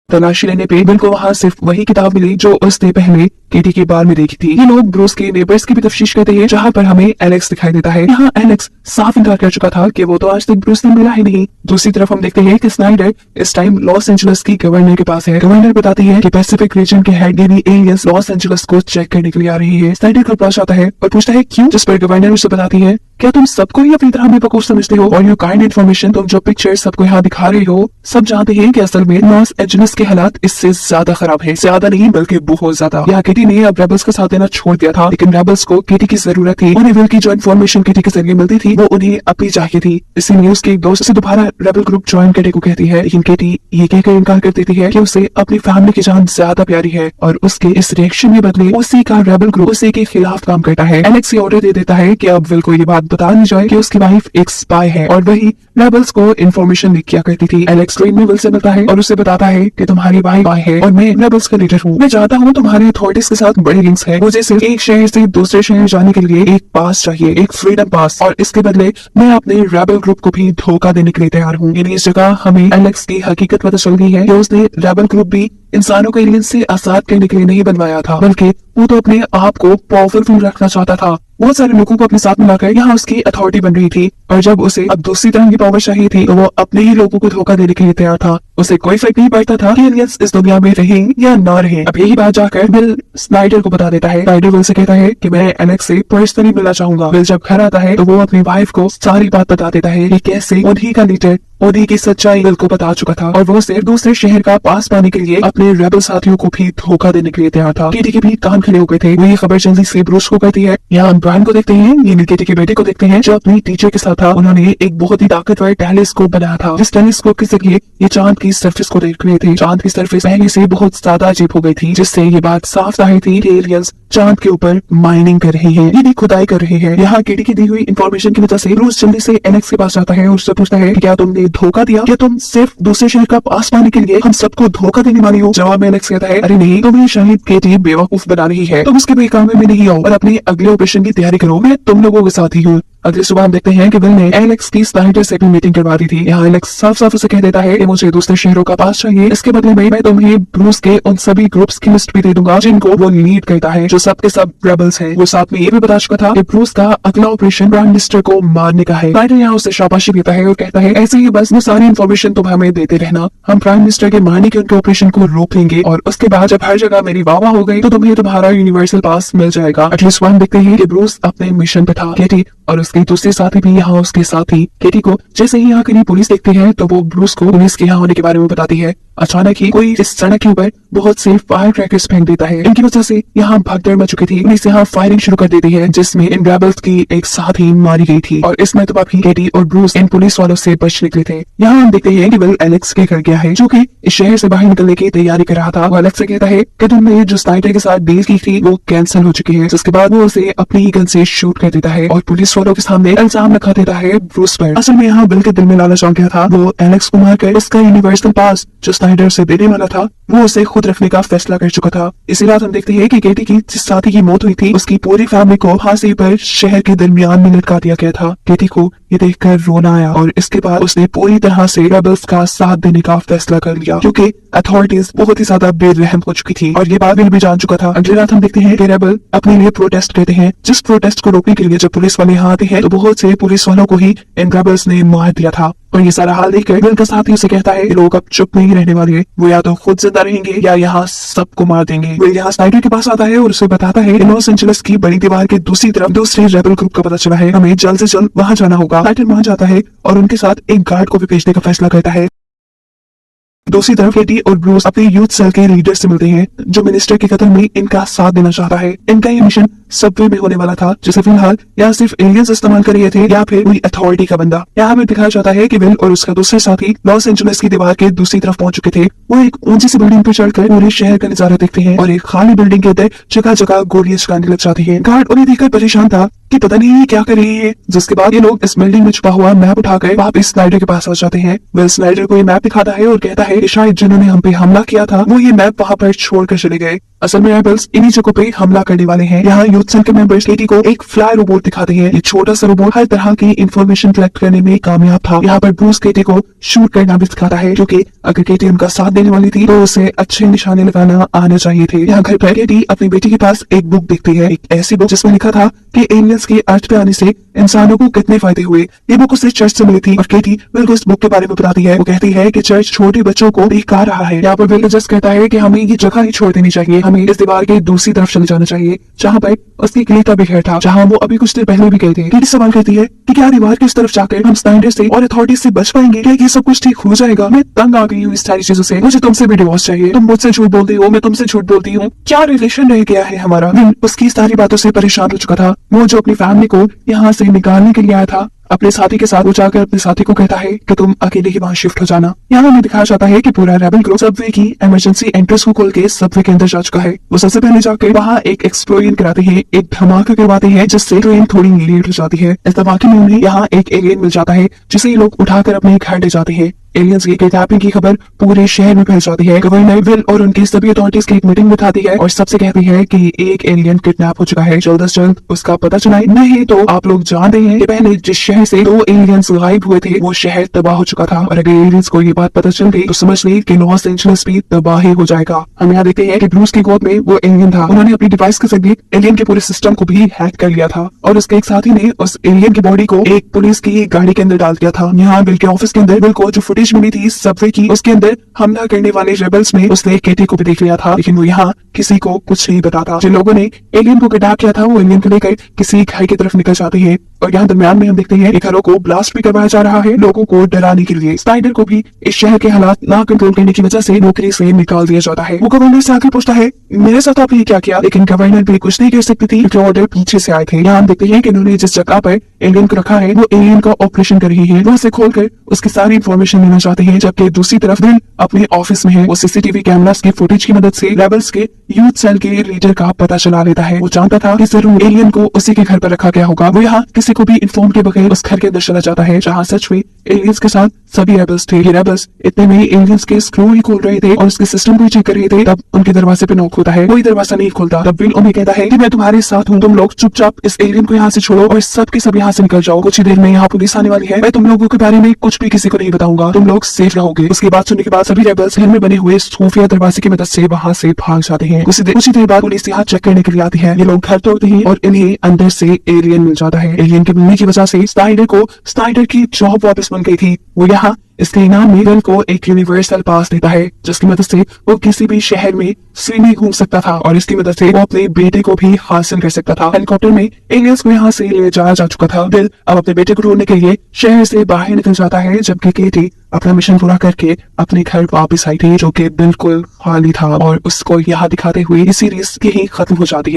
तलाशी लेने पे विल को वहाँ सिर्फ वही किताब मिली जो उसने पहले केटी के बार में देखी थी। ये लोग ब्रूस के नेबर्स की भी तफ्तीश करते हैं, जहाँ पर हमें एलेक्स दिखाई देता है। यहाँ एलेक्स साफ इनकार कर चुका था कि वो तो आज तक ब्रूस ने मिला ही नहीं। दूसरी तरफ हम देखते हैं कि स्नाइडर इस टाइम लॉस एंजलिस की गवर्नर के पास है। गवर्नर बताती है कि पैसिफिक रीजन के हेड यानी एलियंस लॉस एंजलिस को चेक करने के लिए आ रही है। स्नाइडर घर पास आता है और पूछता है क्यों, जिस पर गवर्नर उसे बताती है, क्या तुम सबको ही अपनी तरह बेवकूफ समझते हो और यू काइंड इन्फॉर्मेशन, तुम जो पिक्चर सबको यहाँ दिखा रहे हो सब जानते हैं कि असल में लॉस एंजलिस के हालात इससे ज्यादा खराब है, ज्यादा नहीं बल्कि बहुत ज्यादा। यहाँ केटी ने अब रेबल्स का साथ देना छोड़ दिया था, लेकिन रेबल्स को केटी की जरूरत थी। उन्हें विल की जो इन्फॉर्मेशन केटी के जरिए मिलती थी वो उन्हें अपनी चाहिए थी, इसीलिए उसके एक दोस्त से दोबारा रेबल ग्रुप ज्वाइन करने को कहती है, लेकिन केटी ये कहकर इनकार कर देती है कि उसे अपनी फैमिली की जान ज्यादा प्यारी है और उसके इस रिएक्शन के बदले उसी का रेबल ग्रुप उसी के खिलाफ काम करता है। एलेक्स ये ऑर्डर दे देता है कि अब विल को ये बात बता दी जाए कि उसकी वाइफ एक स्पाई है और वही रेबल्स को इन्फॉर्मेशन लीक किया करती थी। एलेक्स ट्रेन में विल से मिलता है और उसे बताता है कि तुम्हारी वाइफ स्पाई है और मैं रेबल्स का लीडर हूँ। मैं चाहता हूँ तुम्हारे अथॉरिटीज के साथ बड़ी लिंक्स है, मुझे सिर्फ एक शहर से दूसरे शहर जाने के लिए एक पास चाहिए, एक फ्रीडम पास, और इसके बदले मैं अपने रेबल ग्रुप को भी धोखा देने के लिए तैयार हूँ। यानी इस जगह हमें एलेक्स की हकीकत पता चल गई है कि उसने रेबल ग्रुप भी इंसानों को एलियंस से आजाद करने के लिए नहीं बनवाया था, बल्कि वो तो अपने आप को पावरफुल रखना चाहता था बहुत सारे लोगों को अपने साथ मिलाकर यहाँ उसकी अथॉरिटी बन रही थी। और जब उसे अब दूसरी तरह की पावर चाहिए थी तो वो अपने ही लोगों को धोखा देने के लिए तैयार था। उसे कोई फर्क नहीं पड़ता था कि एलियंस इस दुनिया में रहे या ना रहे। अब यही बात जाकर बिल स्नाइडर को बता देता है। स्नाइडर विल से कहता है कि मैं एलेक्स से पर्सनली मिलना चाहूंगा। बिल जब घर आता है तो वो अपनी वाइफ को सारी बात बता देता है कि कैसे उन्हीं का लीडर उन्हीं की सच्चाई बिल को बता चुका था और वो सिर्फ दूसरे शहर का पास पाने के लिए अपने रेबल साथियों को भी धोखा देने के लिए तैयार था। केटी के भी कान खड़े हो गए थे। वो ये खबर जल्दी से ब्रूस को करती है। यहाँ हम ब्रायन को देखते हैं, ये केटी के बेटे को देखते हैं जो अपनी टीचर के साथ था। उन्होंने एक बहुत ही ताकतवर टेलीस्कोप बनाया था जिस टेलीस्कोप के जरिए ये चांद की सरफेस को देख रहे थे। चांद की सरफेस पहले से बहुत ज्यादा अजीब हो गई थी जिससे ये बात साफ जाहिर थी कि एलियंस चांद के ऊपर माइनिंग कर रहे हैं, ये खुदाई कर रहे हैं। यहाँ केटी की दी हुई इंफॉर्मेशन की वजह से ब्रूस जल्दी से एलेक्स के पास जाता है और उससे पूछता है कि क्या तुमने धोखा दिया, क्या तुम सिर्फ दूसरे शहर का पास पाने के लिए हम सबको धोखा देने वाली हो। जवाब में एलेक्स कहता है अरे नहीं, तुम्हें शायद केटी बेवकूफ बना रही है। तुम उसके बेकाम में नहीं आओ और अपने अगले ऑपरेशन की तैयारी करो, मैं तुम लोगों के साथ ही हूँ। अगली सुबह हम देखते हैं कि बिल ने एलेक्स की स्नाइडर से भी मीटिंग करवा दी थी। यहाँ एलेक्स साफ साफ उसे कह देता है कि मुझे दूसरे शहरों का पास चाहिए, इसके बदले में मैं तुम्हें ब्रूस के उन सभी ग्रुप्स की लिस्ट भी दे दूंगा जिनको वो लीड करता है, जो सब के सब रेबल्स हैं। वो साथ में ये भी बता चुका था कि ब्रूस का अगला ऑपरेशन प्राइम मिनिस्टर को मारने का है। स्नाइडर यहाँ उसे शाबाशी देता है और कहता है ऐसे ही बस वो सारी इन्फॉर्मेशन तुम हमें देते रहना, हम प्राइम मिनिस्टर के मारने के उनके ऑपरेशन को रोक लेंगे और उसके बाद जब हर जगह मेरी वाह हो गई तो तुम्हें तुम्हारा यूनिवर्सल पास मिल जाएगा। अगली सुबह हम देखते हैं कि ब्रूस अपने मिशन पे था। केटी और उसके दूसरे साथी भी यहाँ उसके साथ ही। केटी को जैसे ही यहाँ कहीं पुलिस देखती है तो वो ब्रूस को पुलिस के यहाँ होने के बारे में बताती है। अचानक ही कोई इस सड़क के ऊपर बहुत से फायर क्रैकर्स फेंक देता है। इनकी वजह से यहाँ भगदड़ मच चुकी थी। पुलिस यहाँ फायरिंग शुरू कर देती है जिसमें इन रेबल्स की एक साथी मारी गई थी और इसमें तो भी केटी और ब्रूस इन पुलिस वालों से बच निकले थे। यहाँ हम देखते हैं कि बिल एलेक्स के घर गया है जो कि इस शहर से बाहर निकलने की तैयारी कर रहा था। वो एलेक्स से कहता है कि तुमने जो स्नाइडर के साथ डील की थी वो कैंसिल हो चुकी है, जिसके बाद वो उसे अपनी ही गन से शूट कर देता है और पुलिस वालों के सामने इल्जाम लगा देता है ब्रूस पर। असल में यहाँ बिल के दिल में लालच आ गया था। वो एलेक्स को मारकर उसका यूनिवर्सल पास जो स्नाइडर से देने वाला था वो उसे खुद रखने का फैसला कर चुका था। इसी रात हम देखते हैं कि केटी की जिस साथी की मौत हुई थी उसकी पूरी फैमिली को फांसी पर शहर के दरमियान में लटका दिया गया था। केटी को ये देखकर रोना आया और इसके बाद उसने पूरी तरह से रेबल्स का साथ देने का फैसला कर लिया क्योंकि अथॉरिटीज बहुत ही ज्यादा बेरहम हो चुकी थी और ये बात बिल भी जान चुका था। अगली रात हम देखते हैं कि रेबल अपने लिए प्रोटेस्ट करते हैं, जिस प्रोटेस्ट को रोकने के लिए जब पुलिस वाले यहाँ आते हैं तो बहुत से पुलिस वालों को ही इन रेबल्स ने मार दिया था। और ये सारा हाल देखकर बिल का साथी उसे कहता है लोग अब चुप नहीं रहने वाले, वो या तो खुद जिंदा रहेंगे या यहाँ सबको मार देंगे। बिल यहाँ स्नाइडर के पास आता है और उसे बताता है लॉस एंजेलिस की बड़ी दीवार के दूसरी तरफ दूसरे रेबल ग्रुप का पता चला है, हमें जल्द से जल्द वहाँ जाना होगा। स्नाइडर वहाँ जाता है और उनके साथ एक गार्ड को भी भेजने का फैसला करता है। दूसरी तरफ केटी और ब्रूस अपने यूथ सेल के लीडर से मिलते हैं जो मिनिस्टर के कत्ल में इनका साथ देना चाहता है। इनका ये मिशन सबवे में होने वाला था जिसे फिलहाल या सिर्फ एलियंस इस्तेमाल कर रहे थे या फिर कोई अथॉरिटी का बंदा। यहाँ हमें दिखाया जाता है कि बिल और उसका दूसरे साथी लॉस एंजेलिस की दीवार के दूसरी तरफ पहुंच चुके थे। वो एक ऊंची सी बिल्डिंग पर चढ़कर पूरे शहर का नजारा देखते हैं और एक खाली बिल्डिंग के अंदर जगह जगह गोलियां चलाने लग जाती है। गार्ड उन्हें देखकर परेशान था कि पता नहीं क्या कर रहे हैं, जिसके बाद ये लोग इस बिल्डिंग में छुपा हुआ मैप उठाकर वापस स्नाइडर के पास आ जाते हैं। बिल स्नाइडर को ये मैप दिखाता है और कहता है कि शायद जिन्होंने हम पे हमला किया था वो ये मैप वहाँ पर छोड़कर चले गए। असल में रेबल्स इन्हीं जगहों पे हमला करने वाले हैं। यहाँ यूथ सेल के मेंबर्स केटी को एक फ्लाई रोबोट दिखाते हैं। ये छोटा सा रोबोट हर तरह की इंफॉर्मेशन कलेक्ट करने में कामयाब था। यहाँ पर ब्रूस केटी को शूट करना भी सिखाता है क्योंकि अगर केटी उनका साथ देने वाली थी तो उसे अच्छे निशाने लगाना आने चाहिए थे। यहाँ घर पर केटी अपनी बेटी के पास एक बुक देखती है, एक ऐसी बुक जिसमें लिखा था कि एलियंस के अर्थ पे आने से इंसानों को कितने फायदे हुए। ये बुक उसे चर्च से मिली थी और केटी बिल को इस बुक के बारे में बताती है। वो कहती है कि चर्च छोटे बच्चों को दिखा रहा है। यहाँ पर बिल जस्ट कहता है कि हमें ये जगह ही छोड़ देनी चाहिए, हमें इस दीवार के दूसरी तरफ चले जाना चाहिए जहाँ पर उसकी क्लीता भी घर था, जहाँ वो अभी कुछ देर पहले भी गए थे। केटी सवाल करती है कि क्या दीवार की उस तरफ जाकर हम स्नाइडर से और अथॉरिटी से बच पाएंगे, क्या ये सब कुछ ठीक हो जाएगा। मैं तंग आ गई हूँ इस सारी चीजों से, मुझे तुमसे भी डिवोर्स चाहिए, तुम मुझसे झूठ बोलती हो, मैं तुमसे झूठ बोलती हूँ, क्या रिलेशन रह गया है हमारा। बिल उसकी सारी बातों से परेशान हो चुका था। वो जो अपनी फैमिली को यहाँ से निकालने के लिए आया था अपने साथी के साथ, वो जाकर अपने साथी को कहता है कि तुम अकेले ही वहाँ शिफ्ट हो जाना। यहाँ हमें दिखाया जाता है कि पूरा रेबल ग्रुप सबवे की इमरजेंसी एंट्रेंस को खोल के सबवे के अंदर जा चुका है। वो सबसे पहले जाकर वहाँ एक एक्सप्लोजन कराते हैं, एक धमाका करवाते हैं जिससे ट्रेन थोड़ी लेट हो जाती है। इस धमाके में उन्हें यहाँ एक एलियन मिल जाता है जिसे ये लोग उठाकर अपने घर ले जाते हैं। एलियंस की किडनैपिंग की खबर पूरे शहर में फैल जाती है। गवर्नर विल और उनकी सभी अथॉरिटीज की एक मीटिंग बिठाती है और सबसे कहती है कि एक एलियन किडनैप हो चुका है, जल्द से जल्द उसका पता चलाए, नहीं तो आप लोग जानते हैं कि पहले जिस शहर से 2 एलियंस गायब हुए थे वो शहर तबाह हो चुका था और अगर एलियंस को ये बात पता चल गई तो समझ ली कि लॉस एंजलिस भी तबाह ही हो जाएगा। हम यहाँ देखते हैं कि ब्रूस की गोद में वो एलियन था, उन्होंने अपनी डिवाइस के जरिए एलियन के पूरे सिस्टम को भी हैक कर लिया था और उसके एक साथी ने उस एलियन की बॉडी को एक पुलिस की गाड़ी के अंदर डाल दिया था। यहाँ बिल के ऑफिस के अंदर बिल को जो फुटेज मिली थी सबवे की, उसके अंदर हमला करने वाले रेबल्स में उसने केटी को भी देख लिया था, लेकिन वो यहाँ किसी को कुछ नहीं बताता। जिन लोगों ने एलियन को किडनैप किया था वो एलियन को लेकर किसी घर की तरफ निकल जाते हैं और यहाँ दरमियान में हम देखते हैं घरों को ब्लास्ट भी करवाया जा रहा है लोगों को डराने के लिए। स्नाइडर को भी इस शहर के हालात ना कंट्रोल करने की वजह से नौकरी से निकाल दिया जाता है। वो गवर्नर से आकर पूछता है मेरे साथ आपने क्या किया, लेकिन गवर्नर भी कुछ नहीं कर सकती थी क्योंकि ऑर्डर पीछे से आए थे। यहाँ हम देखते हैं कि उन्होंने जिस जगह पर एलियन को रखा है वो एलियन का ऑपरेशन कर रही है, वहाँ से खोलकर उसकी सारी इंफॉर्मेशन लेना चाहते हैं, जबकि दूसरी तरफ दिल अपने ऑफिस में है। वो सीसीटीवी कैमरास की फुटेज की मदद से रेबल्स के यूथ सेल के लीडर का पता चला लेता है। वो जानता था कि जरूर एलियन को उसी के घर पर रखा गया होगा। वो यहाँ किसी को भी इन्फॉर्म के बगैर उस घर के अंदर चला जाता है जहाँ सच में एलियंस के साथ सभी रेबल्स थे। ये रेबल्स इतने में एलियंस के स्क्रू ही खोल रहे थे और उसके सिस्टम को चेक कर रहे थे, तब उनके दरवाजे पे नॉक होता है। कोई दरवाजा नहीं खोलता। तब विल उन्हें कहता है कि मैं तुम्हारे साथ हूँ, तुम लोग चुपचाप इस एलियन को यहाँ से छोड़ो और सब के सब यहाँ से निकल जाओ। कुछ ही देर में यहाँ पुलिस आने वाली है, मैं तुम लोगों के बारे में कुछ भी किसी को नहीं बताऊंगा, तुम लोग सेफ रहोगे। उसकी बात सुनने के बाद सभी रेबल्स घर में बने हुए खुफिया दरवाजे की मदद से वहाँ से भाग जाते हैं। कुछ ही देर बाद पुलिस यहाँ चेक करने के लिए आती है। ये लोग घर तोड़ते हैं और इन्हें अंदर से एलियन मिल जाता है। एलियन के मिलने की वजह से स्नाइडर की जॉब वापस बन गई थी। वो यहाँ इसके इनाम में विल को एक यूनिवर्सल पास देता है जिसकी मदद से वो किसी भी शहर में फ्री घूम सकता था और इसकी मदद से वो अपने बेटे को भी हासिल कर सकता था। हेलीकॉप्टर में एलियंस को यहाँ से ले जाया जा चुका था। विल अब अपने बेटे को ढूंढने के लिए शहर से बाहर निकल जाता है, जबकि केटी अपना मिशन पूरा करके अपने घर वापस आई थी जो कि बिल्कुल खाली था और उसको यहाँ दिखाते हुए ये सीरीज यही खत्म हो जाती है।